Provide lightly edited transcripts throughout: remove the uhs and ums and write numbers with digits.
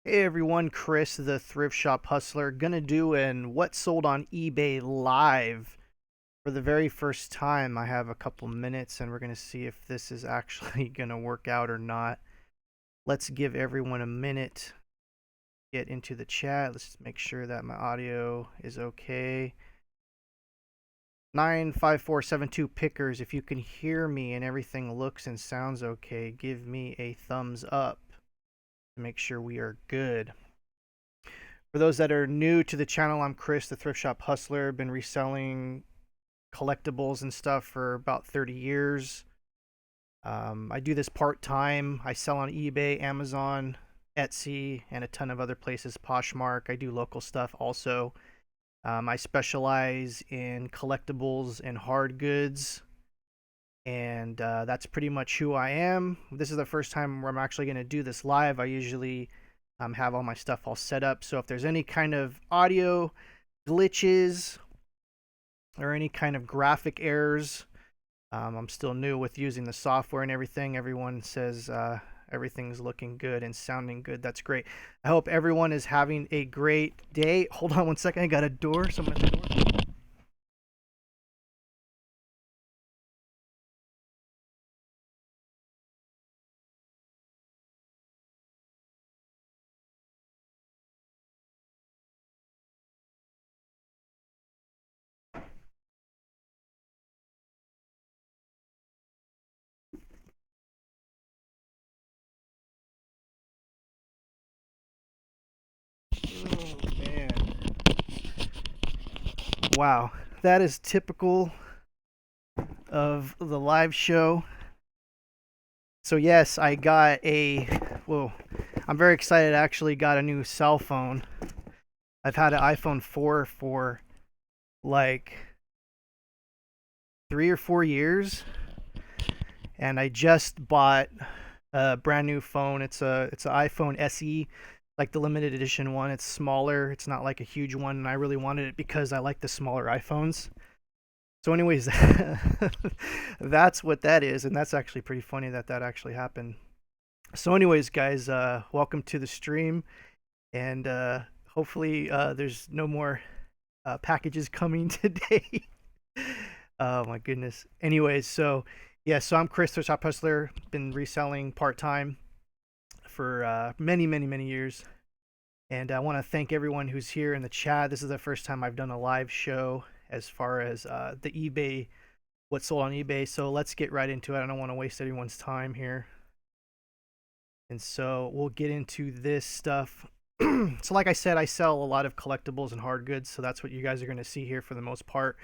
Hey everyone, Chris, the Thrift Shop Hustler, gonna do an What Sold on eBay live for the very first time. I have a couple minutes and we're gonna see if this is actually gonna work out or not. Let's give everyone a minute, get into the chat. Let's just make sure that my audio is okay. 95472 pickers, if you can hear me and everything looks and sounds okay, give me a thumbs up to make sure we are good. For those that are new to the channel, I'm Chris, the Thrift Shop Hustler. Been reselling collectibles and stuff for about 30 years. I do this part-time. I sell on eBay, Amazon, Etsy, and a ton of other places, Poshmark. I do local stuff also. I specialize in collectibles and hard goods, and that's pretty much who I am. This is the first time where I'm actually going to do this live. I usually have all my stuff all set up, so if there's any kind of audio glitches or any kind of graphic errors, I'm still new with using the software and everything. Everyone says everything's looking good and sounding good. That's great. I hope everyone is having a great day. Hold on one second. I got a door. Someone at the door. Oh man. Wow. That is typical of the live show. So yes, I got a well, I'm very excited. I actually got a new cell phone. I've had an iPhone 4 for like 3 or 4 years, and I just bought a brand new phone. It's an iPhone SE, like the limited edition one. It's smaller. It's not like a huge one, and I really wanted it because I like the smaller iPhones. So, anyways, that's what that is, and that's actually pretty funny that that actually happened. So, anyways, guys, welcome to the stream, and hopefully, there's no more packages coming today. Oh my goodness. Anyways, so yeah, so I'm Chris, the Shop Hustler. Been reselling part time for many years, and I want to thank everyone who's here in the chat. This is the first time I've done a live show as far as the eBay, what's sold on eBay. So let's get right into it. I don't want to waste anyone's time here, and so we'll get into this stuff. So, like I said, I sell a lot of collectibles and hard goods, so that's what you guys are going to see here for the most part.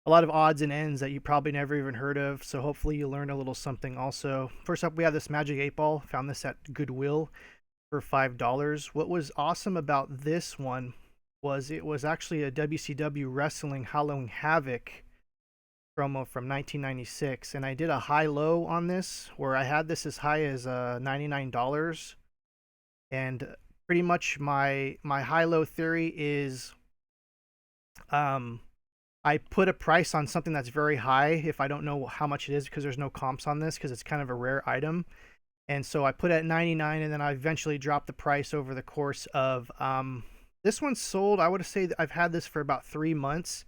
A lot of odds and ends that you probably never even heard of. So hopefully you learn a little something also. First up, we have this Magic 8 Ball. Found this at Goodwill for $5. What was awesome about this one was it was actually a WCW Wrestling Halloween Havoc promo from 1996. And I did a high-low on this where I had this as high as $99. And pretty much my high-low theory is I put a price on something that's very high if I don't know how much it is because there's no comps on this because it's kind of a rare item. And so I put it at 99 and then I eventually dropped the price over the course of this one sold. I would say I've had this for about 3 months.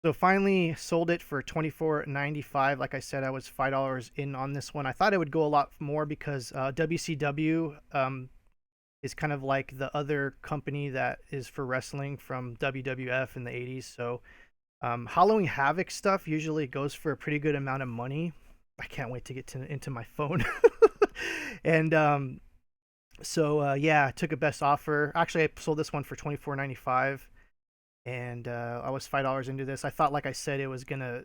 So finally sold it for $24.95. Like I said, I was $5 in on this one. I thought it would go a lot more because WCW is kind of like the other company that is for wrestling from WWF in the 80s. So Halloween Havoc stuff usually goes for a pretty good amount of money. I can't wait to get into my phone. And so yeah, I took a best offer. Actually, I sold this one for $24.95, and I was $5 into this. I thought, like I said, it was gonna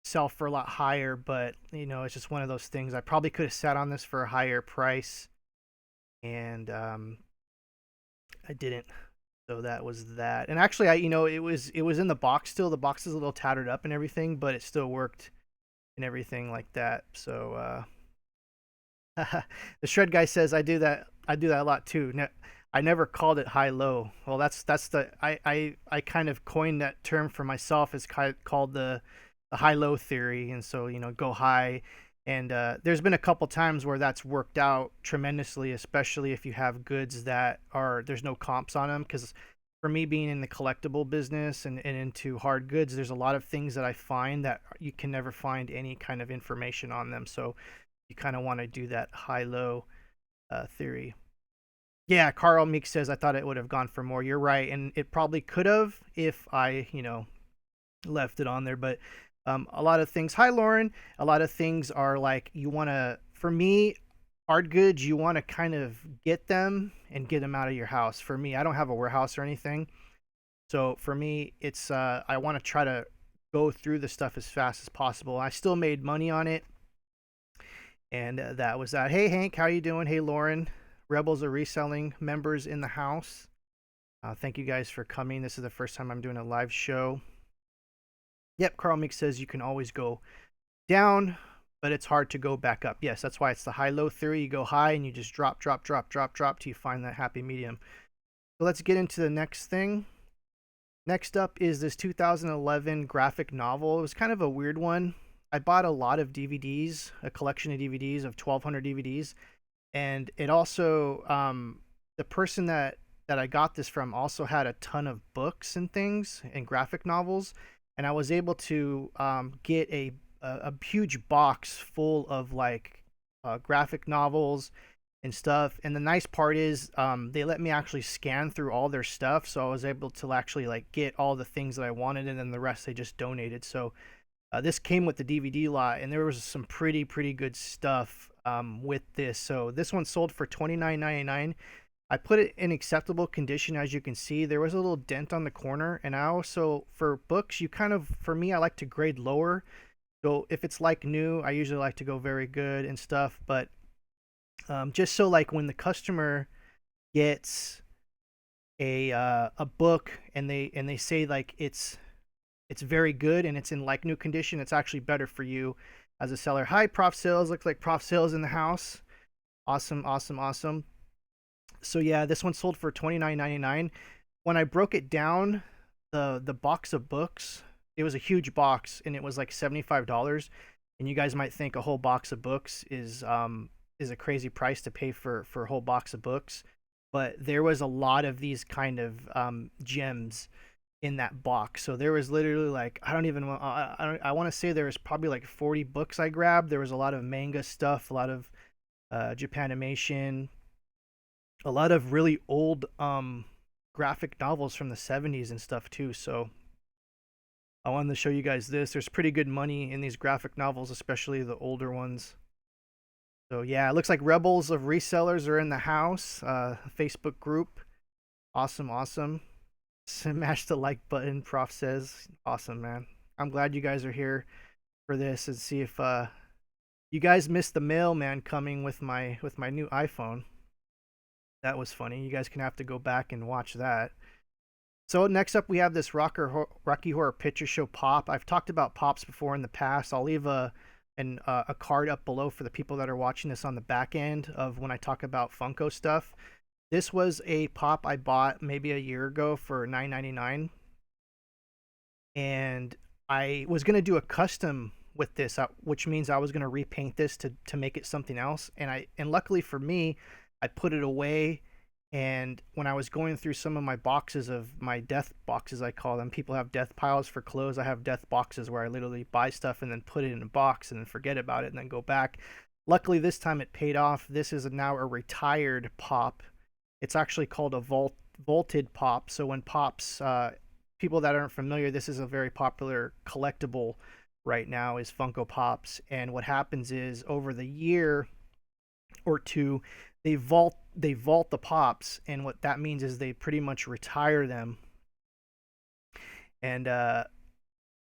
sell for a lot higher, but you know, it's just one of those things. I probably could have sat on this for a higher price, and I didn't. So that was that. And actually, it was in the box still. The box is a little tattered up and everything, but it still worked and everything like that. So the shred guy says I do that a lot too. I never called it high low. Well, that's the I kind of coined that term for myself. It's called the high low theory, and so go high And there's been a couple times where that's worked out tremendously, especially if you have goods that are there's no comps on them. Because for me, being in the collectible business and into hard goods, there's a lot of things that I find that you can never find any kind of information on them. So you kind of want to do that high-low theory. Yeah, Carl Meek says I thought it would have gone for more. You're right, and it probably could have if I, left it on there. But a lot of things. Hi, Lauren. A lot of things are like you want to. For me, hard goods, you want to kind of get them and get them out of your house. For me, I don't have a warehouse or anything, so for me, it's I want to try to go through the stuff as fast as possible. I still made money on it, and that was that. Hey, Hank, how you doing? Hey, Lauren. Rebels are reselling members in the house. Thank you guys for coming. This is the first time I'm doing a live show. Yep, Carl Meek says you can always go down, but it's hard to go back up. Yes, that's why it's the high-low theory. You go high and you just drop, drop, drop, drop, drop till you find that happy medium. So let's get into the next thing. Next up is this 2011 graphic novel. It was kind of a weird one. I bought a lot of DVDs, a collection of DVDs of 1,200 DVDs, and it also the person that I got this from also had a ton of books and things and graphic novels, and I was able to get a huge box full of like graphic novels and stuff. And the nice part is they let me actually scan through all their stuff, so I was able to actually like get all the things that I wanted, and then the rest they just donated. So this came with the DVD lot, and there was some pretty good stuff with this. So this one sold for $29.99. I put it in acceptable condition. As you can see, there was a little dent on the corner, and I also, for books, you kind of, for me, I like to grade lower. So if it's like new, I usually like to go very good and stuff. But just so like when the customer gets a book and they say like it's very good and it's in like new condition, it's actually better for you as a seller. Hi, Prof Sales. Looks like Prof Sales in the house. Awesome, awesome, awesome. So yeah, this one sold for $29.99. When I broke it down, the box of books, it was a huge box and it was like $75. And you guys might think a whole box of books is a crazy price to pay for a whole box of books, but there was a lot of these kind of gems in that box. So there was literally like I want to say there was probably like 40 books I grabbed. There was a lot of manga stuff, a lot of Japanimation, a lot of really old graphic novels from the 70s and stuff too. So I wanted to show you guys this. There's pretty good money in these graphic novels, especially the older ones. So yeah, it looks like Rebels of Resellers are in the house. Facebook group. Awesome, awesome. Smash the like button, Prof says. Awesome, man. I'm glad you guys are here for this and see if you guys missed the mailman coming with my new iPhone. That was funny. You guys can have to go back and watch that. So next up we have this Rocky Horror Picture Show pop. I've talked about pops before in the past. I'll leave a card up below for the people that are watching this on the back end of when I talk about Funko stuff. This was a pop I bought maybe a year ago for $9.99, and I was gonna do a custom with this, which means I was gonna repaint this to make it something else. And luckily for me, I put it away. And when I was going through some of my boxes of my death boxes, I call them. People have death piles for clothes. I have death boxes where I literally buy stuff and then put it in a box and then forget about it and then go back. Luckily this time it paid off. This is now a retired pop. It's actually called a vaulted pop. So when pops, people that aren't familiar, this is a very popular collectible right now is Funko Pops. And what happens is over the year or two, they vault the pops, and what that means is they pretty much retire them. And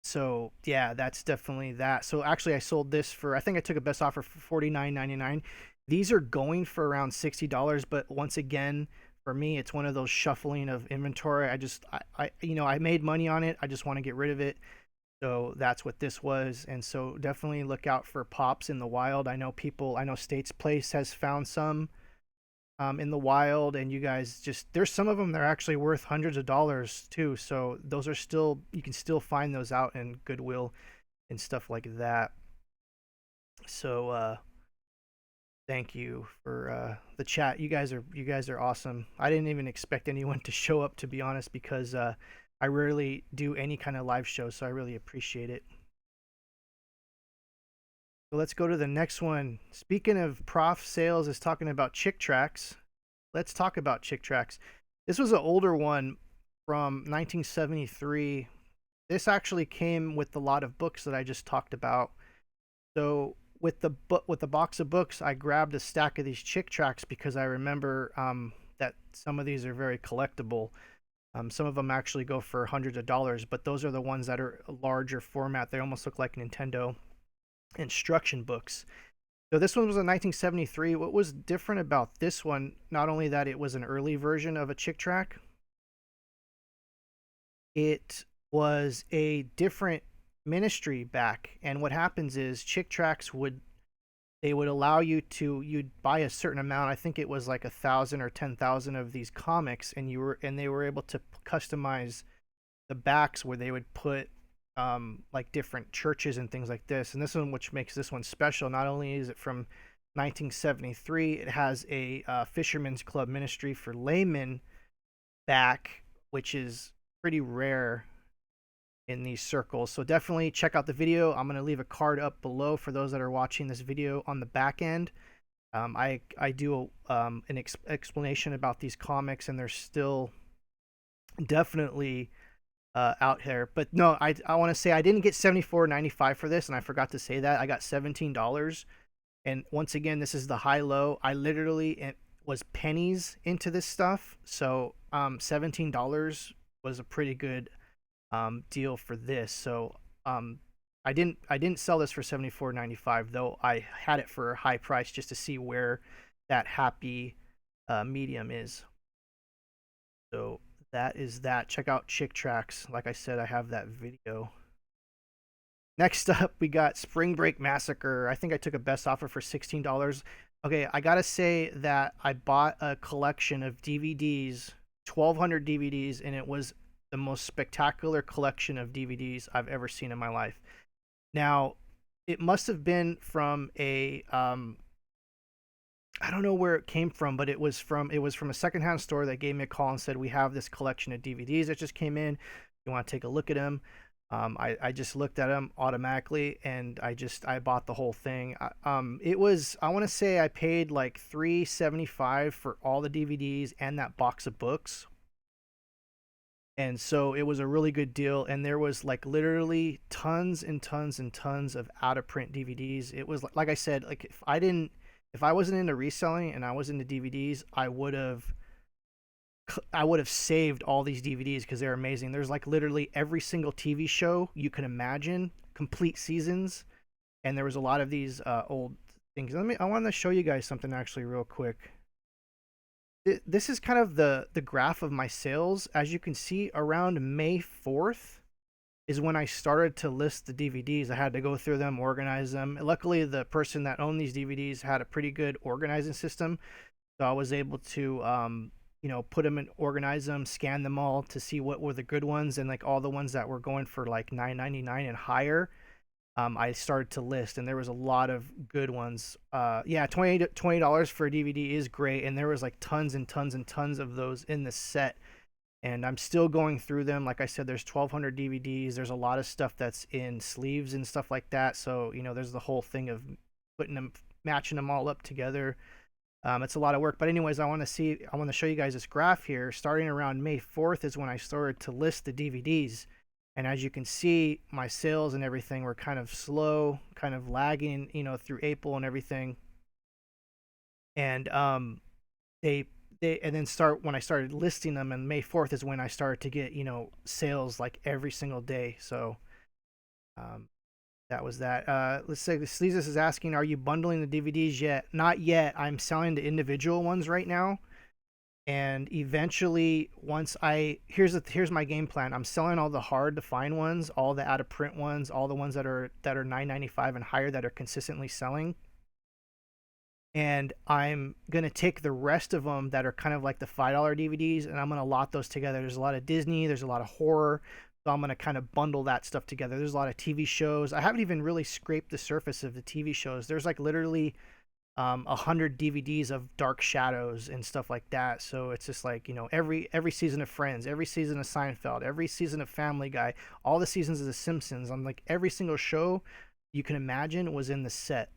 so yeah, that's definitely that. So actually I sold this for, I think I took a best offer for $49.99. These are going for around $60, but once again, for me, it's one of those shuffling of inventory. I made money on it. I just want to get rid of it. So that's what this was. And so definitely look out for pops in the wild. I know States Place has found some in the wild, and you guys there's some of them that are actually worth hundreds of dollars too. So those are still, you can still find those out in Goodwill and stuff like that. So thank you for the chat. You guys are awesome. I didn't even expect anyone to show up, to be honest, because I rarely do any kind of live show, so I really appreciate it. So let's go to the next one. Speaking of prof sales is talking about chick tracts. Let's talk about chick tracts. This was an older one from 1973. This actually came with a lot of books that I just talked about. So with the box of books, I grabbed a stack of these chick tracts because I remember that some of these are very collectible. Some of them actually go for hundreds of dollars, but those are the ones that are a larger format. They almost look like Nintendo instruction books. So this one was in 1973. What was different about this one? Not only that it was an early version of a chick tract, it was a different ministry back. And what happens is chick tracts would allow you to you'd buy a certain amount. I think it was like 1,000 or 10,000 of these comics, and they were able to customize the backs where they would put like different churches and things like this. And this one, which makes this one special, not only is it from 1973, it has a Fisherman's Club Ministry for Laymen back, which is pretty rare in these circles. So definitely check out the video. I'm going to leave a card up below for those that are watching this video on the back end. I do an explanation about these comics, and they're still definitely out here. But no, I want to say I didn't get $74.95 for this, and I forgot to say that I got $17. And once again, this is the high low. I literally was pennies into this stuff, so $17 was a pretty good deal for this. So I didn't sell this for $74.95, though I had it for a high price just to see where that happy medium is. So that is that. Check out Chick Tracts. Like I said, I have that video. Next up, we got Spring Break Massacre. I think I took a best offer for $16. Okay, I gotta say that I bought a collection of DVDs, 1,200 DVDs, and it was the most spectacular collection of DVDs I've ever seen in my life. Now, it must have been from a I don't know where it came from, but it was from a secondhand store that gave me a call and said, we have this collection of DVDs that just came in. You want to take a look at them? I just looked at them automatically, and I bought the whole thing. It was, I want to say I paid like $3.75 for all the DVDs and that box of books. And so it was a really good deal, and there was like literally tons and tons and tons of out of print DVDs. It was like I said, like if I wasn't into reselling and I was into DVDs, I would have saved all these DVDs because they're amazing. There's like literally every single TV show you can imagine, complete seasons, and there was a lot of these old things. I want to show you guys something actually real quick. This is kind of the graph of my sales. As you can see, around May 4th is when I started to list the DVDs. I had to go through them, organize them. Luckily, the person that owned these DVDs had a pretty good organizing system, so I was able to put them and organize them, scan them all to see what were the good ones, and like all the ones that were going for like $9.99 and higher. I started to list, and there was a lot of good ones. Yeah, $20 for a DVD is great, and there was like tons and tons and tons of those in the set. And I'm still going through them. Like I said, there's 1,200 DVDs. There's a lot of stuff that's in sleeves and stuff like that. So there's the whole thing of matching them all up together. It's a lot of work. But anyways, I want to show you guys this graph here. Starting around May 4th is when I started to list the DVDs. And as you can see, my sales and everything were kind of slow, kind of lagging, through April and everything. And they and then when I started listing them, and May 4th is when I started to get, sales like every single day. So that was that. Let's say Sleezus is asking, are you bundling the DVDs yet? Not yet. I'm selling the individual ones right now. And eventually, here's my game plan. I'm selling all the hard to find ones, all the out of print ones, all the ones that are $9.95 and higher that are consistently selling. And I'm gonna take the rest of them that are kind of like the $5 DVDs, and I'm gonna lot those together. There's a lot of Disney, there's a lot of horror, So I'm going to kind of bundle that stuff together. There's a lot of TV shows. I haven't even really scraped the surface of the TV shows. There's like literally 100 DVDs of Dark Shadows and stuff like that. So it's just like, you know, every season of Friends, every season of Seinfeld, every season of Family Guy, all the seasons of The Simpsons. I'm like every single show you can imagine was in the set.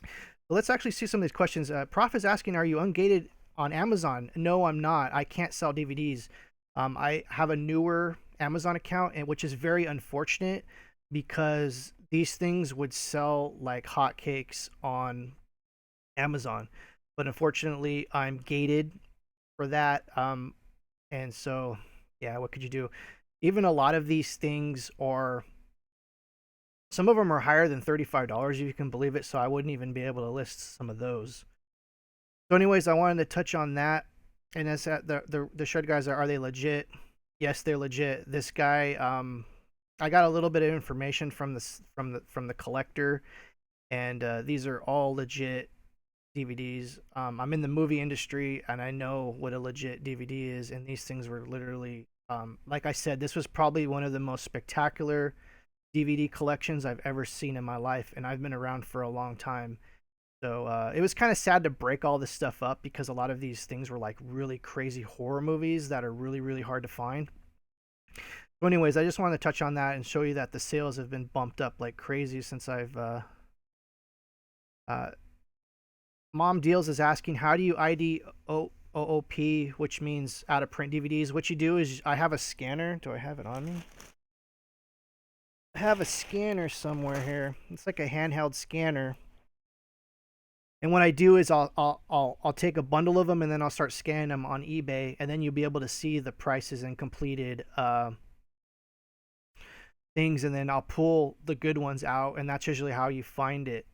So let's actually see some of these questions. Prof is asking, are you ungated on Amazon? No, I'm not. I can't sell DVDs. I have a newer Amazon account, and which is very unfortunate because these things would sell like hotcakes on Amazon. But unfortunately, I'm gated for that. And so, yeah, what could you do? Even a lot of these things are, some of them are higher than $35, if you can believe it. So I wouldn't even be able to list some of those. So, anyways, I wanted to touch on that. And as the shred guys are they legit? Yes, they're legit. This guy, I got a little bit of information from the collector, and these are all legit DVDs. I'm in the movie industry, and I know what a legit DVD is. And these things were literally, like I said, this was probably one of the most spectacular DVD collections I've ever seen in my life, and I've been around for a long time. So it was kind of sad to break all this stuff up because a lot of these things were like really crazy horror movies that are really, really hard to find. So, anyways, I just wanted to touch on that and show you that the sales have been bumped up like crazy since I've. Uh, Mom Deals is asking, how do you ID OOP, which means out of print DVDs? What you do is I have a scanner. Do I have it on me? I have a scanner somewhere here. It's like a handheld scanner. And what I do is I'll take a bundle of them and then I'll start scanning them on eBay, and then you'll be able to see the prices and completed things, and then I'll pull the good ones out, and that's usually how you find it.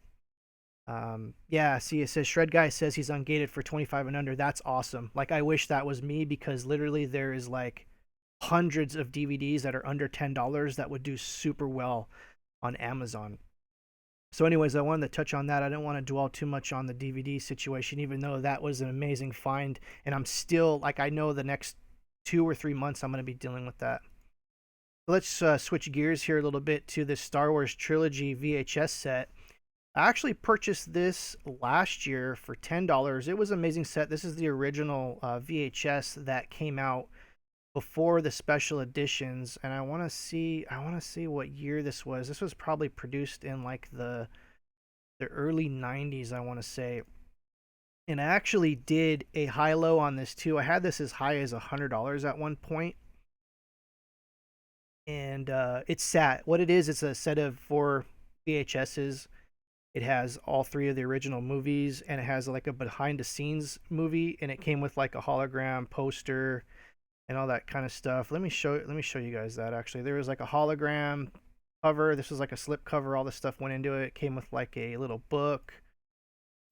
Yeah, see, it says Shred Guy says he's ungated for 25 and under. That's awesome. Like, I wish that was me, because literally there is like hundreds of DVDs that are under $10 that would do super well on Amazon. So, anyways, I wanted to touch on that. I didn't want to dwell too much on the DVD situation, even though that was an amazing find. And I'm still, like, I know the next 2 or 3 months I'm going to be dealing with that. So let's switch gears here a little bit to the Star Wars Trilogy VHS set. I actually purchased this last year for $10. It was an amazing set. This is the original VHS that came out before the special editions, and I want to see what year this was. This was probably produced in like the early 90s, I want to say. And I actually did a high low on this too. I had this as high as $100 at one point. And it's sat. What it is, it's a set of 4 VHSs. It has all 3 of the original movies, and it has like a behind the scenes movie, and it came with like a hologram poster and all that kind of stuff. Let me show you guys that. Actually, there was like a hologram cover. This was like a slip cover. All this stuff went into it. It came with like a little book.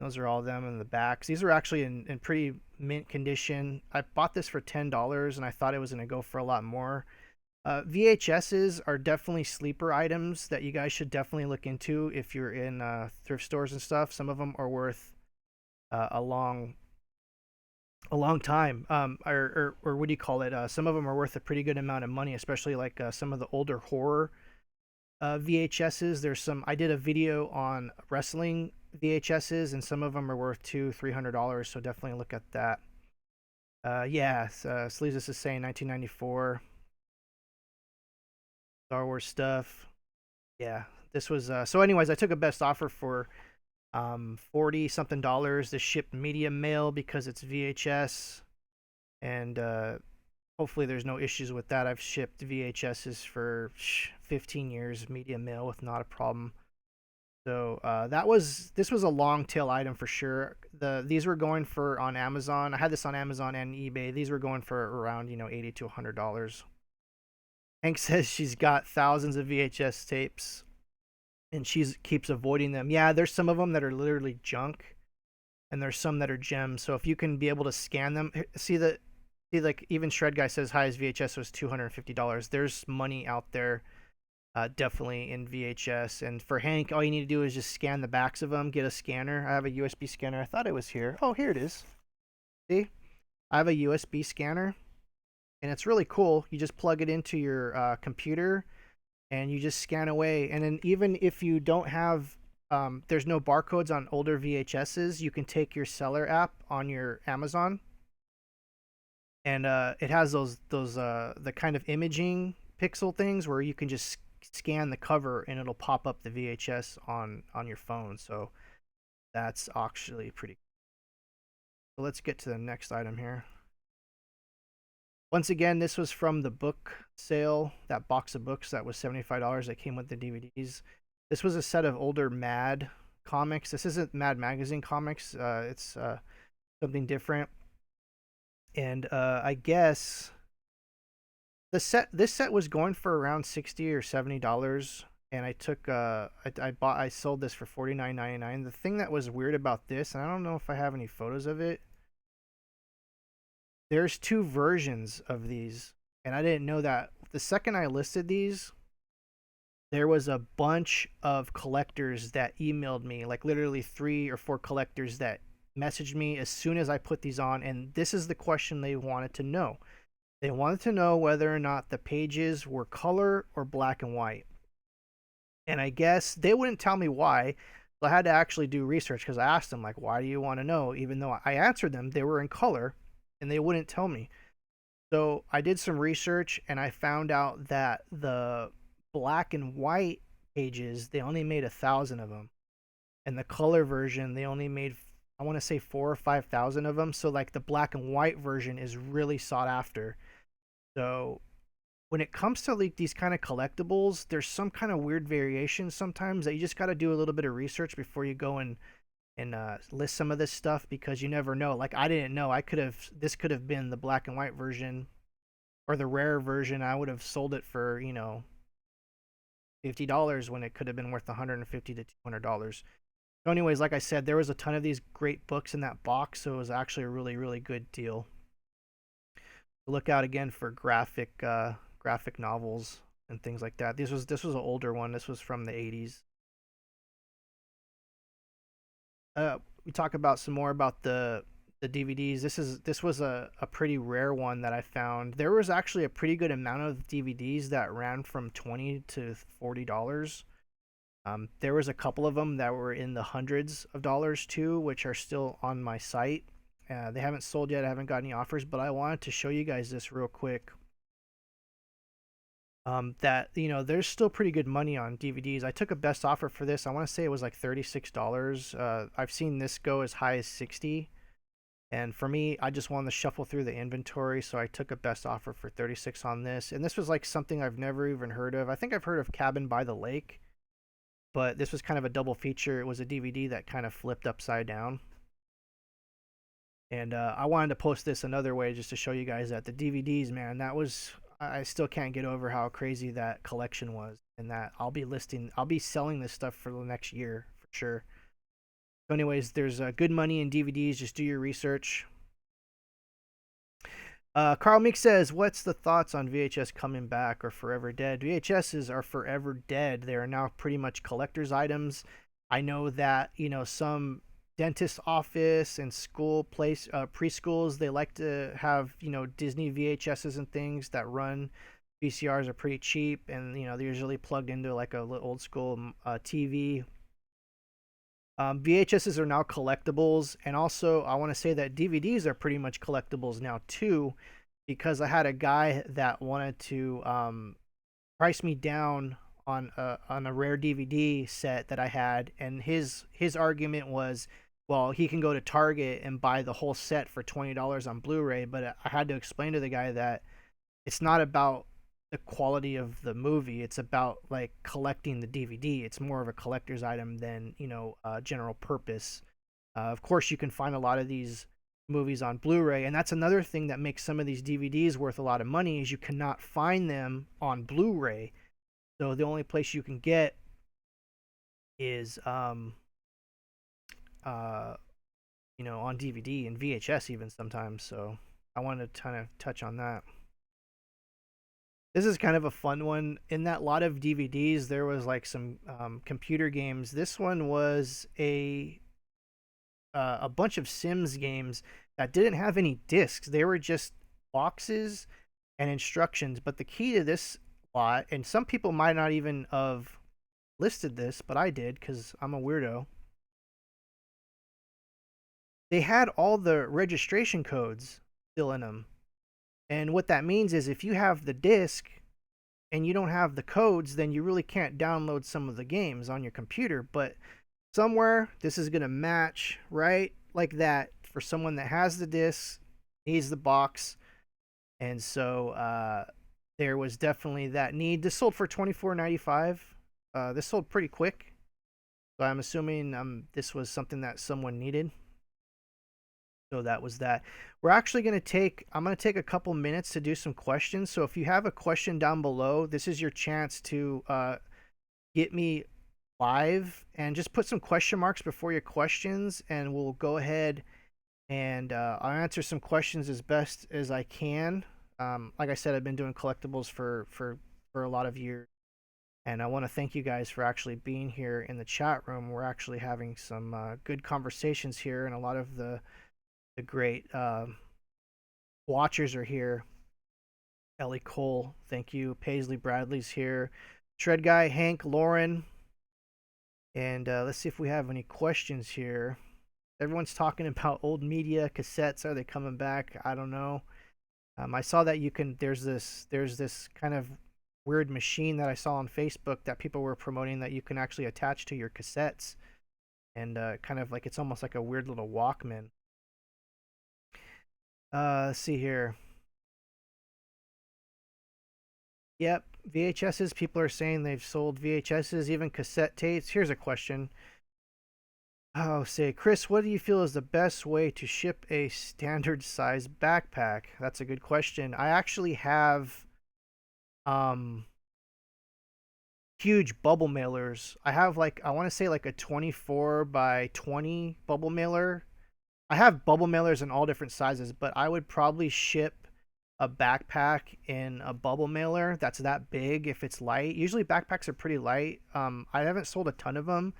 Those are all them in the backs. These are actually in pretty mint condition. I bought this for $10, and I thought it was going to go for a lot more. VHSs are definitely sleeper items that you guys should definitely look into if you're in thrift stores and stuff. Some of them are worth a long time, or what do you call it? Some of them are worth a pretty good amount of money, especially like some of the older horror VHSs. There's some. I did a video on wrestling VHSs, and some of them are worth $200-300. So definitely look at that. Yeah, Sleezus is saying 1994 Star Wars stuff. Yeah, this was. So, anyways, I took a best offer for 40 something dollars. This shipped medium mail because it's VHS, and hopefully there's no issues with that. I've shipped VHSs for 15 years medium mail with not a problem. So this was a long tail item for sure. These were going for on Amazon. I had this on Amazon and eBay. These were going for around $80 to $100. Hank says she's got thousands of VHS tapes, and she keeps avoiding them. Yeah, there's some of them that are literally junk, and there's some that are gems. So if you can be able to scan them, see like even Shred Guy says highest VHS was $250. There's money out there, definitely in VHS. And for Hank, all you need to do is just scan the backs of them. Get a scanner. I have a USB scanner. I thought it was here. Oh, here it is. See, I have a USB scanner. and it's really cool. You just plug it into your computer and you just scan away. And then even if you don't have, there's no barcodes on older VHSs, you can take your seller app on your Amazon, and it has those the kind of imaging pixel things where you can just scan the cover and it'll pop up the VHS on your phone. So that's actually pretty cool. So let's get to the next item here. Once again, this was from the book sale, that box of books that was $75 that came with the DVDs. This was a set of older Mad comics. This isn't Mad Magazine comics. It's something different. And I guess this set was going for around $60 or $70, and I sold this for $49.99. The thing that was weird about this, and I don't know if I have any photos of it, there's two versions of these, and I didn't know that. The second I listed these, there was a bunch of collectors that emailed me, like literally 3 or 4 collectors that messaged me as soon as I put these on, and this is the question they wanted to know. They wanted to know whether or not the pages were color or black and white. And I guess they wouldn't tell me why. So I had to actually do research because I asked them, like, why do you want to know? Even though I answered them, they were in color and they wouldn't tell me. So I did some research and I found out that the black and white pages, they only made 1,000 of them. And the color version, they only made, I want to say 4 or 5,000 of them. So like the black and white version is really sought after. So when it comes to like these kind of collectibles, there's some kind of weird variation sometimes that you just got to do a little bit of research before you go and list some of this stuff, because you never know. Like I didn't know. This could have been the black and white version or the rare version. I would have sold it for, $50 when it could have been worth $150 to $200. So anyways, like I said, there was a ton of these great books in that box, so it was actually a really, really good deal. Look out again for graphic novels and things like that. This was an older one. This was from the 80s. We talk about some more about the DVDs. This was a pretty rare one that I found. There was actually a pretty good amount of DVDs that ran from $20 to $40. There was a couple of them that were in the hundreds of dollars too, which are still on my site. They haven't sold yet. I haven't got any offers, but I wanted to show you guys this real quick. That there's still pretty good money on DVDs. I took a best offer for this. I want to say it was like $36. I've seen this go as high as 60. And for me, I just wanted to shuffle through the inventory, so I took a best offer for 36 on this. And this was like something I've never even heard of. I think I've heard of Cabin by the Lake, but this was kind of a double feature. It was a DVD that kind of flipped upside down. And I wanted to post this another way just to show you guys that the DVDs, man, that was, I still can't get over how crazy that collection was, and that I'll be selling this stuff for the next year for sure. So anyways, there's good money in DVDs. Just do your research. Carl Meek says, what's the thoughts on VHS coming back or forever dead? VHSs are forever dead. They are now pretty much collector's items. I know that, some dentist office and preschools, they like to have, Disney VHSs and things that run. VCRs are pretty cheap, and, they're usually plugged into like a old school TV. VHSs are now collectibles, and also I want to say that DVDs are pretty much collectibles now too, because I had a guy that wanted to price me down on a rare DVD set that I had, and his argument was, well, he can go to Target and buy the whole set for $20 on Blu-ray, but I had to explain to the guy that it's not about the quality of the movie. It's about like collecting the DVD. It's more of a collector's item than general purpose. Of course, you can find a lot of these movies on Blu-ray, and that's another thing that makes some of these DVDs worth a lot of money, is you cannot find them on Blu-ray. So the only place you can get is on DVD and VHS even sometimes. So I wanted to kind of touch on that. This is kind of a fun one. In that lot of DVDs, there was like some computer games. This one was a bunch of Sims games that didn't have any discs. They were just boxes and instructions. But the key to this lot, and some people might not even have listed this, but I did because I'm a weirdo. They had all the registration codes still in them. And what that means is if you have the disc and you don't have the codes, then you really can't download some of the games on your computer. But somewhere this is going to match right like that for someone that has the disc, needs the box. And so there was definitely that need. This sold for $24.95. This sold pretty quick. So I'm assuming this was something that someone needed. So that was that. We're actually going to I'm going to take a couple minutes to do some questions. So if you have a question down below, this is your chance to get me live and just put some question marks before your questions, and we'll go ahead and I'll answer some questions as best as I can. Like I said, I've been doing collectibles for a lot of years, and I want to thank you guys for actually being here in the chat room. We're actually having some good conversations here, and a lot of the great watchers are here. Ellie Cole, thank you. Paisley Bradley's here. Shred Guy, Hank, Lauren. And let's see if we have any questions here. Everyone's talking about old media cassettes. Are they coming back? I don't know. I saw that you can. There's this kind of weird machine that I saw on Facebook that people were promoting that you can actually attach to your cassettes, and kind of like it's almost like a weird little Walkman. Let's see here. Yep, VHSs. People are saying they've sold VHSs, even cassette tapes. Here's a question. Oh, say, Chris, what do you feel is the best way to ship a standard size backpack? That's a good question. I actually have huge bubble mailers. I have like, I want to say like a 24 by 20 bubble mailer. I have bubble mailers in all different sizes, but I would probably ship a backpack in a bubble mailer that's that big if it's light. Usually backpacks are pretty light. I haven't sold a ton of them,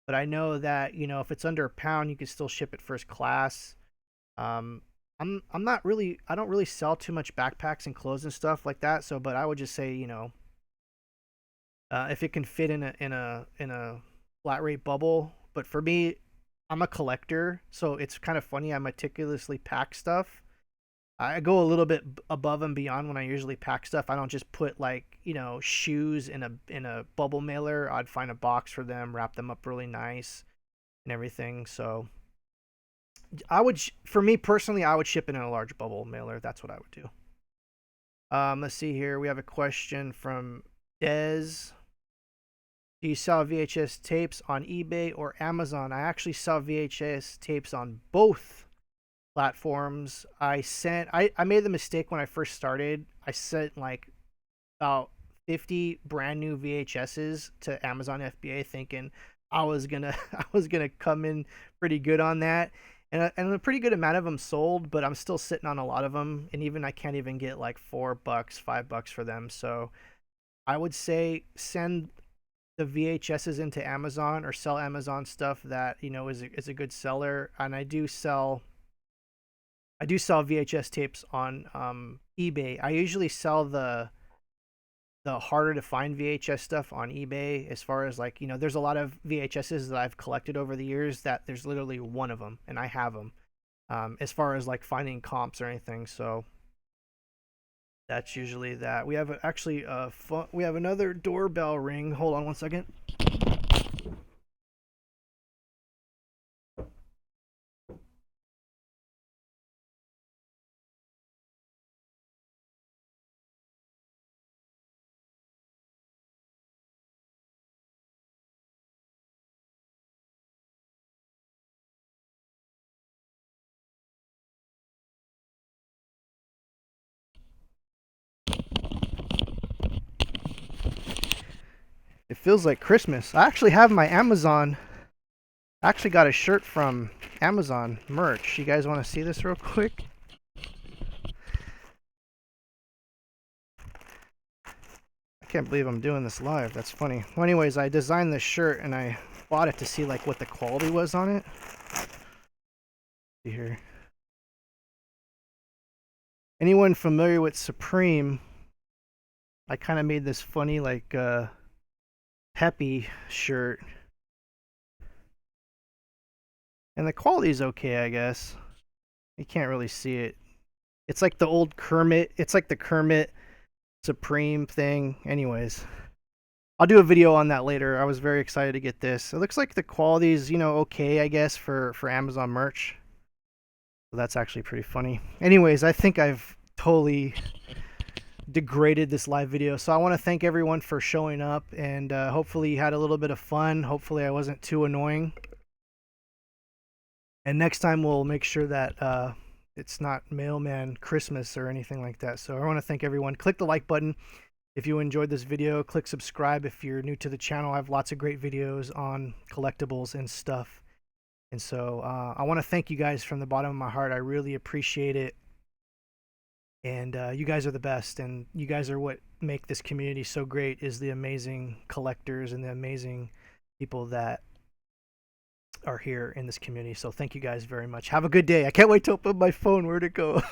but I know that, you know, if it's under a pound, you can still ship it first class. I'm not really, I don't really sell too much backpacks and clothes and stuff like that. So, but I would just say, you know, if it can fit in a flat rate bubble. But for me, I'm a collector, so it's kind of funny. I meticulously pack stuff. I go a little bit above and beyond when I usually pack stuff. I don't just put like, you know, shoes in a bubble mailer. I'd find a box for them, wrap them up really nice and everything. So I would, for me personally, I would ship it in a large bubble mailer. That's what I would do. Let's see here. We have a question from Dez. Do you sell VHS tapes on eBay or Amazon? I actually sell VHS tapes on both platforms. I made the mistake when I first started. I sent like about 50 brand new VHSs to Amazon FBA thinking I was gonna come in pretty good on that. And a pretty good amount of them sold, but I'm still sitting on a lot of them, and even I can't even get like $4, $5 for them. So I would say send the VHSs into Amazon or sell Amazon stuff that, you know, is a good seller. And I do sell VHS tapes on eBay. I usually sell the harder to find VHS stuff on eBay, as far as like, you know, there's a lot of VHSs that I've collected over the years that there's literally one of them and I have them, as far as like finding comps or anything. So that's usually that. We have we have another doorbell ring. Hold on one second. It feels like Christmas. I actually have my Amazon. I actually got a shirt from Amazon merch. You guys want to see this real quick? I can't believe I'm doing this live. That's funny. Well, anyways, I designed this shirt and I bought it to see like what the quality was on it. See here. Anyone familiar with Supreme? I kind of made this funny like Peppy shirt, and the quality's okay, I guess. You can't really see it. It's like the old Kermit. It's like the Kermit Supreme thing. Anyways, I'll do a video on that later. I was very excited to get this. It looks like the quality's, okay, I guess, for Amazon merch. So that's actually pretty funny. Anyways, I think I've totally degraded this live video. So I want to thank everyone for showing up, and hopefully you had a little bit of fun. Hopefully I wasn't too annoying. And next time we'll make sure that it's not mailman Christmas or anything like that. So I want to thank everyone. Click the like button if you enjoyed this video. Click subscribe if you're new to the channel. I have lots of great videos on collectibles and stuff. And so I want to thank you guys from the bottom of my heart. I really appreciate it. And you guys are the best. And you guys are what make this community so great, is the amazing collectors and the amazing people that are here in this community. So thank you guys very much. Have a good day. I can't wait to open my phone. Where'd it go?